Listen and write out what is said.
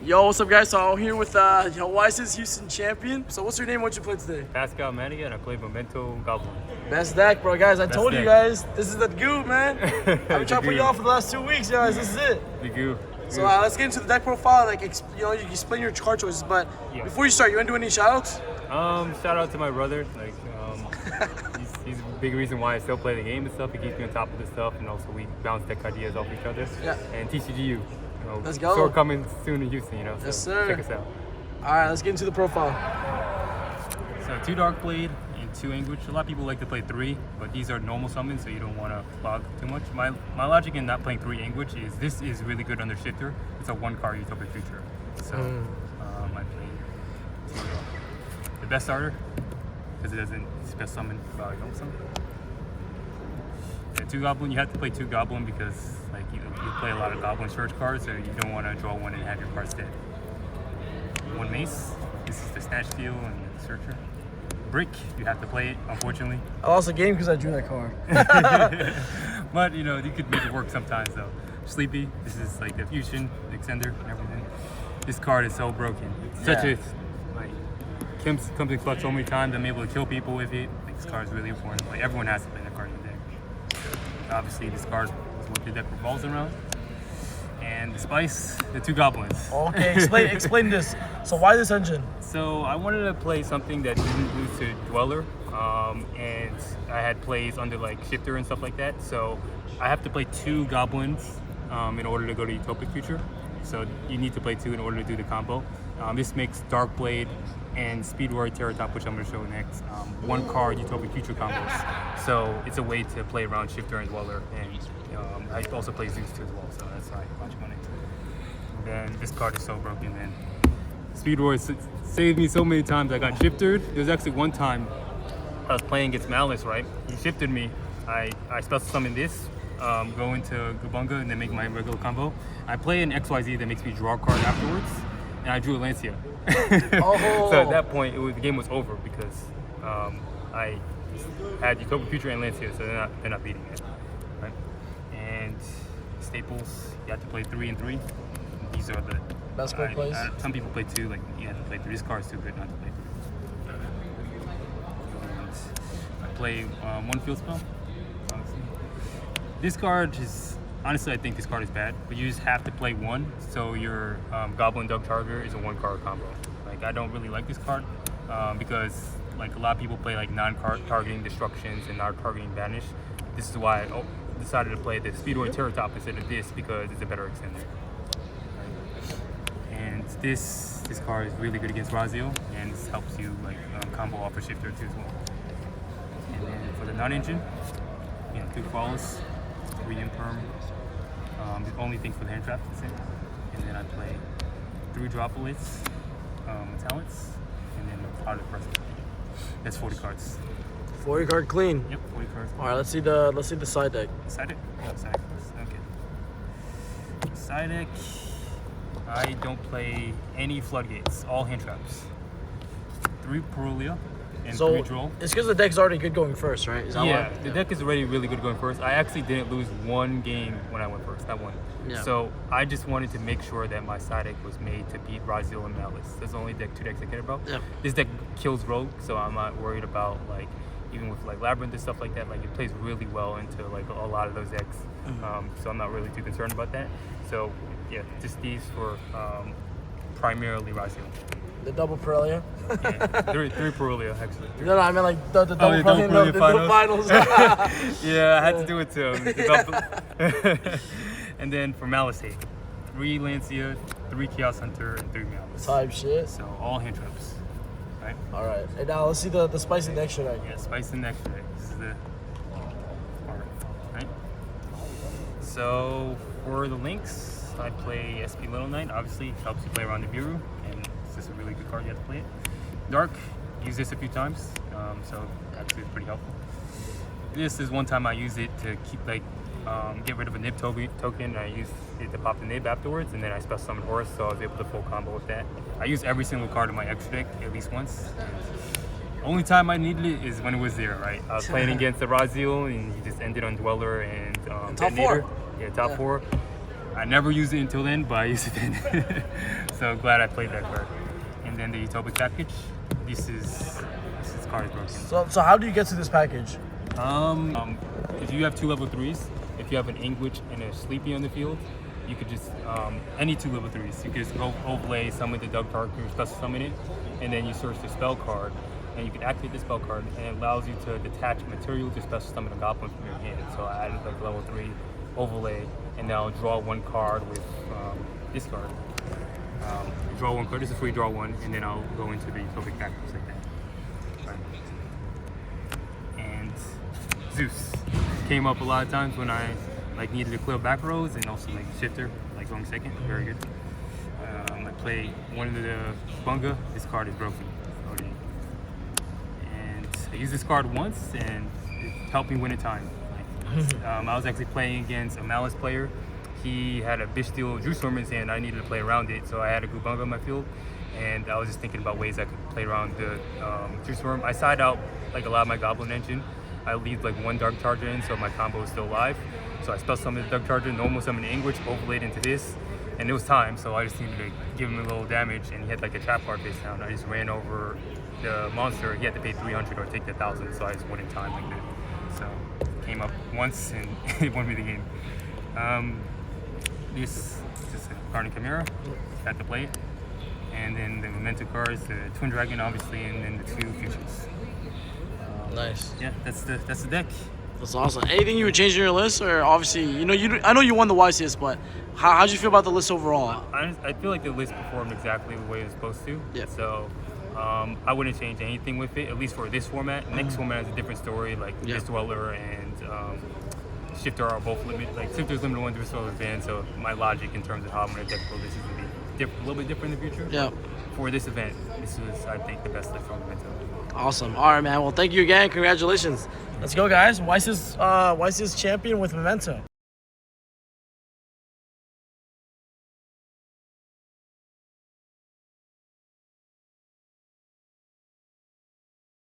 Yo, what's up, guys? So I'm here with Hawaii's Houston champion. So what's your name? What you play today? Pascal Maniga, and I play Memento Goblin. Best deck, bro. Guys, I told you deck. guys, this is the goo, man. I've been trying to put you on for the last 2 weeks, guys. This is it. The goo. So let's get into the deck profile. Like, you can explain your card choices, but before you start, you want to do any shoutouts? Shout out to my brother. Like, he's a big reason why I still play the game and stuff. He keeps me on top of this stuff, and also we bounce deck ideas off each other. Yeah. And TCGU. Let's go. So we're coming soon in Houston, So yes, sir. Check us out. All right, let's get into the profile. So 2 Darkblade and 2 Anguish. A lot of people like to play 3, but these are normal summons, so you don't want to clog too much. My logic in not playing 3 Anguish is this is really good under Shifter. It's a 1-card Utopia Future. So I play the best starter because it doesn't best summon value don't summon. Yeah, 2 Goblin. You have to play 2 Goblin because like you play a lot of Goblin Church cards, so you don't want to draw 1 and have your cards dead. 1 Mace. This is the Snatch Steal and the Searcher. Brick, you have to play it, unfortunately. I lost the game because I drew that card. But you could make it work sometimes though. Sleepy, this is like the fusion, the extender, and everything. This card is so broken. It's such a comes in clutch so many times. I'm able to kill people with it. Like, this card is really important. Like everyone has to play that card in the deck. Obviously, this card is what the deck revolves around. And the Spice, the 2 Goblins. Okay, explain this. So why this engine? So I wanted to play something that didn't lose to Dweller, and I had plays under like Shifter and stuff like that. So I have to play 2 Goblins in order to go to Utopic Future. So you need to play 2 in order to do the combo. This makes Darkblade and Speed Warrior Terratop, which I'm going to show next, 1-card Utopic Future combos. So it's a way to play around Shifter and Dweller, and I also play Zeus too as well. So that's why I watch money. And then this card is so broken, man. Speed Warrior saved me so many times. I got shifted. There was actually one time I was playing against Malice, right? He shifted me. I special summon this, go into Gabunga, and then make my regular combo. I play an XYZ that makes me draw a card afterwards, and I drew a Lancia. So at that point, the game was over because I had Utopia Future and Lancia, so they're not beating it, right? And staples, you have to play 3 and 3. These are the best card plays. Some people play 2, like you have to play 3. This card is too good not to play 3. And I play 1 field spell. Obviously. This card is honestly, I think this card is bad, but you just have to play 1. So your Goblin Dug Target is a 1-card combo. Like I don't really like this card because like a lot of people play like non-card targeting destructions and non-targeting banish. This is why I decided to play the Speed Warrior Terratop instead of this because it's a better extender. And this card is really good against Raziel, and this helps you like combo off a Shifter too as well. And then for the non-engine, 2 Flawless, 3 Imperm. The only thing for the hand trap is it. And then I play 3 Droplets, talents, and then Heart of Presence. That's 40 cards. 40 card clean. Yep, 40 cards. All right, let's see the side deck. Side deck? Yeah, side deck first. Okay. Side deck. I don't play any floodgates, all hand traps. 3 Perulia and 3 Droll. It's because the deck's already good going first, right? Is that yeah, why? The deck is already really good going first. I actually didn't lose 1 game when I went first, not 1. Yeah. So I just wanted to make sure that my side deck was made to beat Raziel and Malice. That's the only 2 decks I care about. Yeah. This deck kills Rogue, so I'm not worried about like even with like Labyrinth and stuff like that. Like it plays really well into like a lot of those decks. So I'm not really too concerned about that. So yeah, just these for primarily Raziel. The double Perulia? Yeah, 3 Perulia actually. No, I mean like the double Perulia finals. Yeah, I had to do it too. And then for Malice, 3 Lancia, 3 Chaos Hunter, and 3 Malice. Type shit. So all hand traps. Right? All right. And now let's see the spicy extra deck. Yeah, spice and extra deck. This is the part, right? So for the links, I play SP Little Knight. Obviously, it helps you play around the Bureau, and it's just a really good card. You have to play it. Dark, use this a few times, so actually it's pretty helpful. This is one time I used it to keep get rid of a nib token. I used it to pop the nib afterwards, and then I special summoned Horus, so I was able to full combo with that. I used every single card in my extra deck at least once. Only time I needed it is when it was there, right? I was playing against the Raziel, and he just ended on Dweller and top Detonator. 4. Yeah, top 4. I never used it until then, but I used it then. So glad I played that card. And then the Utopic package. This card is broken. So how do you get to this package? If you have 2 level 3s, if you have an Anguish and a Sleepy on the field, you could just any 2 level 3s. You could just go overlay, summon the Doug Tarker, special summon it, and then you search the spell card, and you can activate the spell card, and it allows you to detach material to special summon a goblin from your hand. So I added like level 3 overlay, and now draw 1 card with this card. Draw 1 card. This is where you draw 1, and then I'll go into the Utopic package like that. Right. And Zeus came up a lot of times when I like needed to clear back rows, and also like shifter, like going second. Very good. I play one of the Bunga. This card is broken. And I used this card once, and it helped me win a time. I was actually playing against a Malice player. He had a Bishsteel Juice Storm in his hand. I needed to play around it, so I had a Gubunga on my field, and I was just thinking about ways I could play around the Juice Storm. I side out like a lot of my Goblin engine. I leave like 1 Dark Charger in, so my combo is still alive. So I spell summoned the Dark Charger, normal summon Anguish, overlaid into this, and it was time. So I just needed to give him a little damage, and he had like a trap card face down. I just ran over the monster. He had to pay 300 or take the 1,000, so I just won in time like that. So came up once and it won me the game. This is a Guardian Chimera, had to play it. And then the Memento cards, the Twin Dragon obviously, and then the 2 futures. Nice. Yeah, that's the deck. That's awesome. Anything you would change in your list, or obviously, I know you won the YCS, but how'd you feel about the list overall? I feel like the list performed exactly the way it was supposed to. Yeah. So I wouldn't change anything with it, at least for this format. Next format is a different story, like Mist Dweller and Shifter are both limited. Like Shifter's limited 1 to Mist Dweller's ban, so my logic in terms of how I'm going to deck build this is going to be a little bit different in the future. Yeah. For this event, this is, I think, the best list from Memento. Awesome. All right, man. Well, thank you again. Congratulations. Let's go, guys. YCS champion with Memento.